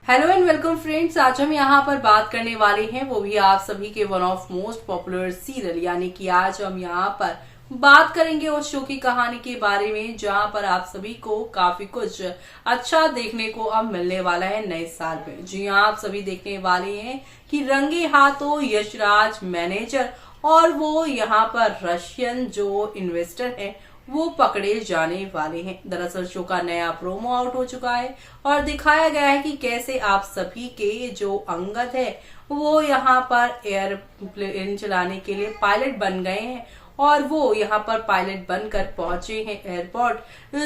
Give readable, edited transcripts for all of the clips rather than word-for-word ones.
Hello and welcome friends. आज हम यहाँ पर बात करने वाले हैं, वो भी आप सभी के one of most popular serial, यानी कि आज हम यहाँ पर बात करेंगे उस शो की कहानी के बारे में जहाँ पर आप सभी को काफी कुछ अच्छा देखने को अब मिलने वाला है नए साल में। जी हाँ, आप सभी देखने वाले हैं कि रंगे हाथों यशराज मैनेजर और वो यहाँ पर रशियन जो इन्वेस्टर है वो पकड़े जाने वाले हैं। दरअसल शो का नया प्रोमो आउट हो चुका है और दिखाया गया है कि कैसे आप सभी के जो अंगद है वो यहाँ पर एयरप्लेन चलाने के लिए पायलट बन गए हैं और वो यहाँ पर पायलट बनकर पहुंचे हैं एयरपोर्ट,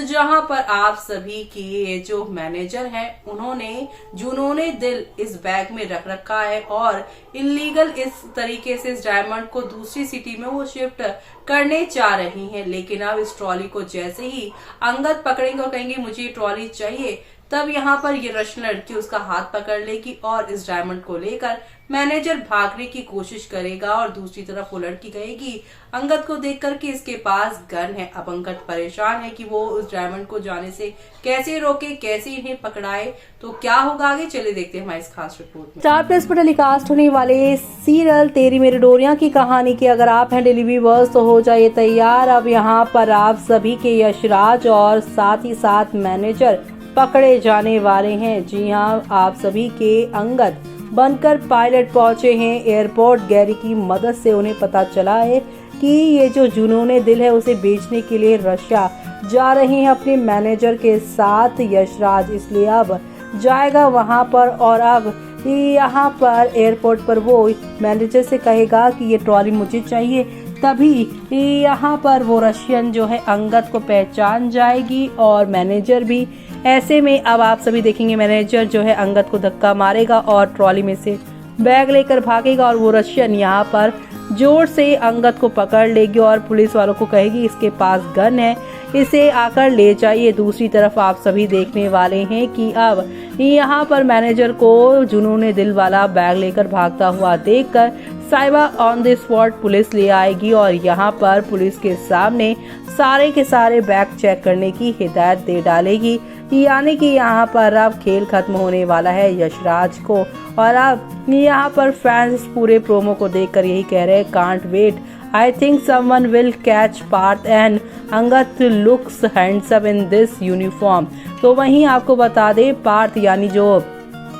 जहां पर आप सभी के जो मैनेजर हैं उन्होंने जुनूने दिल इस बैग में रख रखा है और इलीगल इस तरीके से इस डायमंड को दूसरी सिटी में वो शिफ्ट करने जा रही हैं। लेकिन अब इस ट्रॉली को जैसे ही अंगद पकड़ेंगे और कहेंगे मुझे ये ट्रॉली चाहिए, तब यहाँ पर ये रशियन लड़की उसका हाथ पकड़ लेगी और इस डायमंड को लेकर मैनेजर भागने की कोशिश करेगा और दूसरी तरफ वो लड़की कहेगी अंगद को देखकर कि इसके पास गन है। अब अंगद परेशान है कि वो उस डायमंड को जाने से कैसे रोके, कैसे इन्हें पकड़ाए। तो क्या होगा आगे, चलिए देखते हैं हमारी इस खास रिपोर्ट में। स्टार प्लस पर टेलीकास्ट होने वाले सीरियल तेरी मेरी डोरियां की कहानी की अगर आप हैं डेली व्यूअर्स तो हो जाइए तैयार। अब यहाँ पर आप सभी के यशराज और साथ ही साथ मैनेजर पकड़े जाने वाले हैं। जी हाँ, आप सभी के अंगद बनकर पायलट पहुंचे हैं एयरपोर्ट। गैरी की मदद से उन्हें पता चला है कि ये जो जुनूने दिल है उसे बेचने के लिए रशिया जा रहे हैं अपने मैनेजर के साथ यशराज, इसलिए अब जाएगा वहां पर और अब यहाँ पर एयरपोर्ट पर वो मैनेजर से कहेगा कि ये ट्रॉली मुझे चाहिए। तभी यहाँ पर वो रशियन जो है अंगद को पहचान जाएगी और मैनेजर भी। ऐसे में अब आप सभी देखेंगे मैनेजर जो है अंगद को धक्का मारेगा और ट्रॉली में से बैग लेकर भागेगा और वो रशियन यहाँ पर जोर से अंगद को पकड़ लेगी और पुलिस वालों को कहेगी इसके पास गन है, इसे आकर ले जाइए। दूसरी तरफ आप सभी देखने वाले हैं कि अब यहाँ पर मैनेजर को जुनूने दिल वाला बैग लेकर भागता हुआ देखकर साइबा ऑन द स्पॉट पुलिस ले आएगी और यहाँ पर पुलिस के सामने सारे के सारे बैग चेक करने की हिदायत दे डालेगी। यानी कि यहाँ पर अब खेल खत्म होने वाला है यशराज को। और अब यहाँ पर फैंस पूरे प्रोमो को देखकर यही कह रहे हैं can't wait, I think someone will catch Parth and Angad looks handsome in this uniform. तो वहीं आपको बता दें पार्थ यानी जो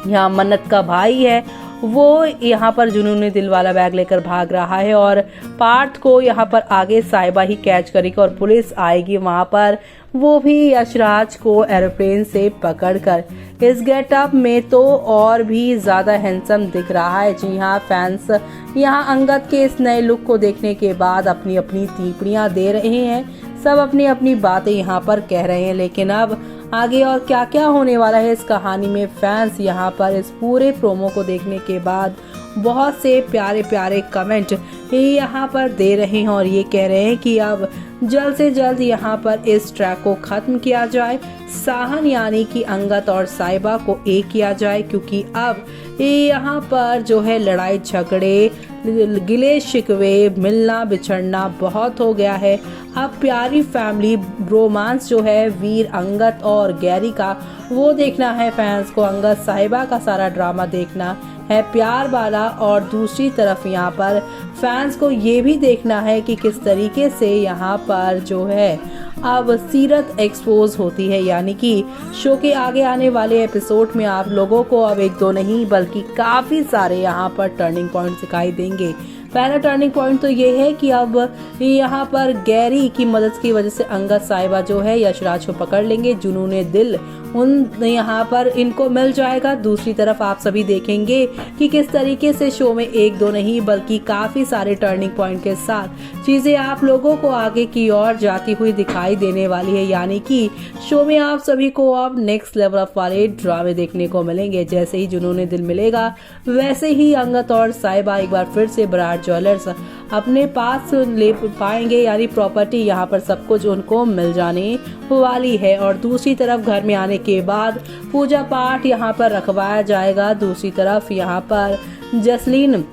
यहाँ मन्नत का भाई है वो यहाँ पर जुनूनी दिल वाला बैग लेकर भाग रहा है और पार्थ को यहाँ पर आगे साइबा ही कैच करेगी और पुलिस आएगी वहाँ पर, वो भी यशराज को एरोप्लेन से पकड़कर। इस गेटअप में तो और भी ज्यादा हैंडसम दिख रहा है। जी हाँ, फैंस यहाँ अंगद के इस नए लुक को देखने के बाद अपनी अपनी टिप्पणियां दे रहे हैं, सब अपनी अपनी बातें यहाँ पर कह रहे हैं। लेकिन अब आगे और क्या क्या होने वाला है इस कहानी में, फैंस यहाँ पर इस पूरे प्रोमो को देखने के बाद बहुत से प्यारे प्यारे कमेंट यहाँ पर दे रहे हैं और ये कह रहे हैं कि अब जल्द से जल्द यहाँ पर इस ट्रैक को खत्म किया जाए, साहन यानी कि अंगद और साइबा को एक किया जाए, क्योंकि अब यहाँ पर जो है लड़ाई झगड़े गिले शिकवे मिलना बिछड़ना बहुत हो गया है। अब प्यारी फैमिली रोमांस जो है वीर अंगद और गैरी का वो देखना है फैंस को, अंगद साहिबा का सारा ड्रामा देखना है प्यार वाला। और दूसरी तरफ यहाँ पर फैंस को ये भी देखना है कि किस तरीके से यहाँ पर जो है अब सीरत एक्सपोज होती है, यानी कि शो के आगे आने वाले एपिसोड में आप लोगों को अब एक दो नहीं बल्कि काफी सारे यहाँ पर टर्निंग पॉइंट दिखाई देंगे। पहला टर्निंग पॉइंट तो ये है कि अब यहाँ पर गैरी की मदद की वजह से अंगद साहिबा जो है यशराज को पकड़ लेंगे, जुनूने दिल उन यहाँ पर इनको मिल जाएगा। दूसरी तरफ आप सभी देखेंगे कि किस तरीके से शो में एक दो नहीं बल्कि काफी सारे टर्निंग पॉइंट के साथ चीजें आप लोगों को आगे की ओर जाती हुई दिखाई देने वाली है, यानी कि शो में आप सभी को अब नेक्स्ट लेवल ऑफ वाले ड्रामे देखने को मिलेंगे। जैसे ही जुनूने दिल मिलेगा वैसे ही अंगद और साहिबा एक बार फिर से बराड़ ज्वेलर्स अपने पास ले पाएंगे, यानी प्रॉपर्टी यहाँ पर सब कुछ उनको मिल जाने वाली है। और दूसरी तरफ घर में आने के बाद पूजा पाठ यहाँ पर रखवाया जाएगा। दूसरी तरफ यहाँ पर जसलीन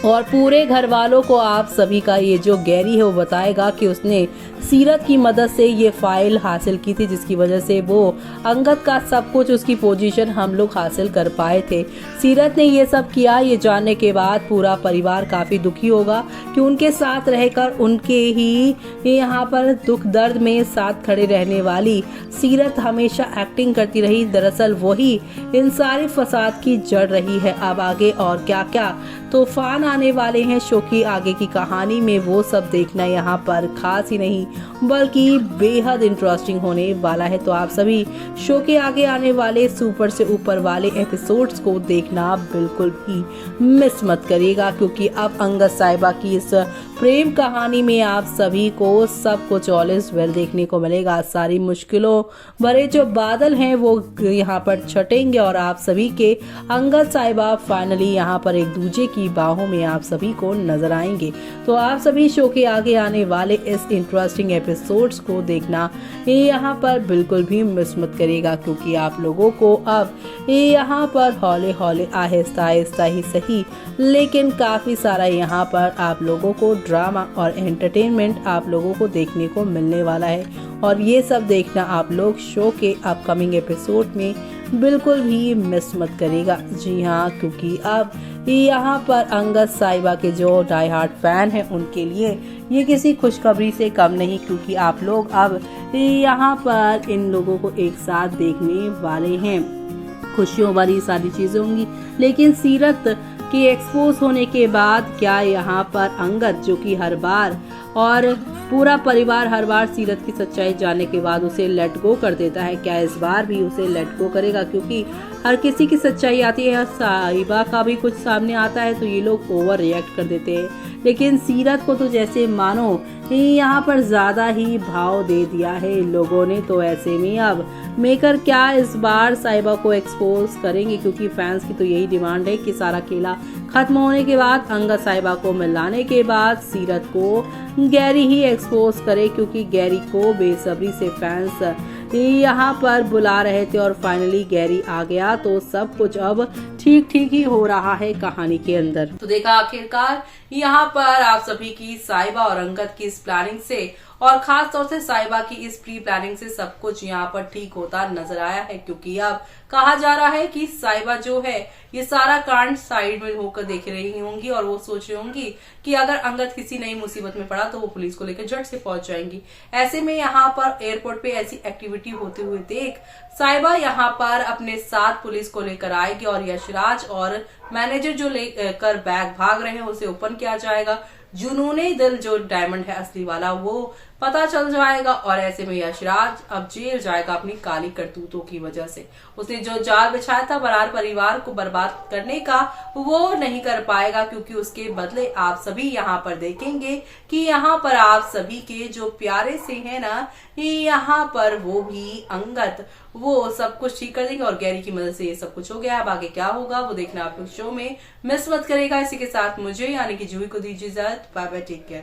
और पूरे घर वालों को आप सभी का ये जो गैरी है वो बताएगा कि उसने सीरत की मदद से ये फाइल हासिल की थी, जिसकी वजह से वो अंगद का सब कुछ, उसकी पोजीशन हम लोग हासिल कर पाए थे। सीरत ने ये सब किया, ये जानने के बाद पूरा परिवार काफ़ी दुखी होगा कि उनके साथ रहकर उनके ही यहाँ पर दुख दर्द में साथ खड़े रहने वाली सीरत हमेशा एक्टिंग करती रही। दरअसल वही इन सारे फसाद की जड़ रही है। अब आगे और क्या क्या तूफान आने वाले हैं शो की आगे की कहानी में, वो सब देखना यहाँ पर खास ही नहीं बल्कि बेहद इंटरेस्टिंग होने वाला है। तो आप सभी शो के आगे आने वाले सुपर से ऊपर वाले एपिसोड्स को देखना बिल्कुल भी मिस मत करिएगा, क्योंकि अब अंगद साहिबा की इस प्रेम कहानी में आप सभी को सब कुछ ऑल इज वेल देखने को मिलेगा। सारी मुश्किलों भरे जो बादल हैं वो यहाँ पर छटेंगे और आप सभी के अंगद साहिबा फाइनली यहाँ पर एक दूसरे की बाहों में आप सभी को नजर आएंगे। तो आप सभी शो के आगे आने वाले इस इंटरेस्टिंग एपिसोड्स को देखना यहाँ पर बिल्कुल भी मिस मत करिएगा, क्योंकि आप लोगों को अब यहाँ पर हौले हौले आहिस्ता आहिस्ता ही सही लेकिन काफी सारा यहाँ पर आप लोगों को ड्रामा और एंटरटेनमेंट आप लोगों को देखने को मिलने वाला है। और ये सब देखना आप लोग शो के अपकमिंग एपिसोड में बिल्कुल भी मिस मत करेगा। जी हाँ, क्योंकि अब यहाँ पर अंगद साहिबा के जो डाई हार्ट फैन हैं उनके लिए ये किसी खुशखबरी से कम नहीं, क्योंकि आप लोग अब यहाँ पर इन लोगों को एक साथ देखने वाले हैं। खुशियों वाली सारी चीजें होंगी, लेकिन सीरत के एक्सपोज होने के बाद क्या यहाँ पर अंगद, जो कि हर बार और पूरा परिवार हर बार सीरत की सच्चाई जानने के बाद उसे लेट गो कर देता है, क्या इस बार भी उसे लेट गो करेगा? क्योंकि हर किसी की सच्चाई आती है, साहिबा का भी कुछ सामने आता है तो ये लोग ओवर रिएक्ट कर देते हैं, लेकिन सीरत को तो जैसे मानो यहाँ पर ज्यादा ही भाव दे दिया है इन लोगों ने। तो ऐसे में अब मेकर क्या इस बार साहिबा को एक्सपोज करेंगे, क्योंकि फैंस की तो यही डिमांड है कि सारा खेला खत्म होने के बाद अंगद साहिबा को मिलाने के बाद सीरत को गैरी ही एक्सपोज करे, क्योंकि गैरी को बेसब्री से फैंस यहाँ पर बुला रहे थे और फाइनली गैरी आ गया। तो सब कुछ अब ठीक ठीक ही हो रहा है कहानी के अंदर। तो देखा आखिरकार यहाँ पर आप सभी की साहिबा और अंगद की इस प्लानिंग से और खास तौर से साहिबा की इस प्री प्लानिंग से सब कुछ यहाँ पर ठीक होता नजर आया है, क्योंकि अब कहा जा रहा है कि साहिबा जो है ये सारा कांड साइड में होकर देख रही होंगी और वो सोच रही होंगी कि अगर अंगद किसी नई मुसीबत में पड़ा तो वो पुलिस को लेकर झट से पहुंच जाएंगी। ऐसे में यहाँ पर एयरपोर्ट पे ऐसी एक्टिविटी होते हुए देख साहिबा यहाँ पर अपने साथ पुलिस को लेकर आएगी और यशराज और मैनेजर जो लेकर बैग भाग रहे हैं उसे ओपन किया जाएगा। जुनूने दिल जो डायमंड है असली वाला वो पता चल जाएगा और ऐसे में यशराज अब जेल जाएगा अपनी काली करतूतों की वजह से। उसने जो जाल बिछाया था बरार परिवार को बर्बाद करने का वो नहीं कर पाएगा, क्योंकि उसके बदले आप सभी यहाँ पर देखेंगे कि यहाँ पर आप सभी के जो प्यारे से है ना यहाँ पर वो भी अंगद वो सब कुछ ठीक कर देंगे और गैरी की मदद से ये सब कुछ हो गया। अब आगे क्या होगा वो देखना आप लोग शो में मिस मत करेगा। इसी के साथ मुझे यानी कि जूही को दीजिए इजाजत। Bye bye, take care.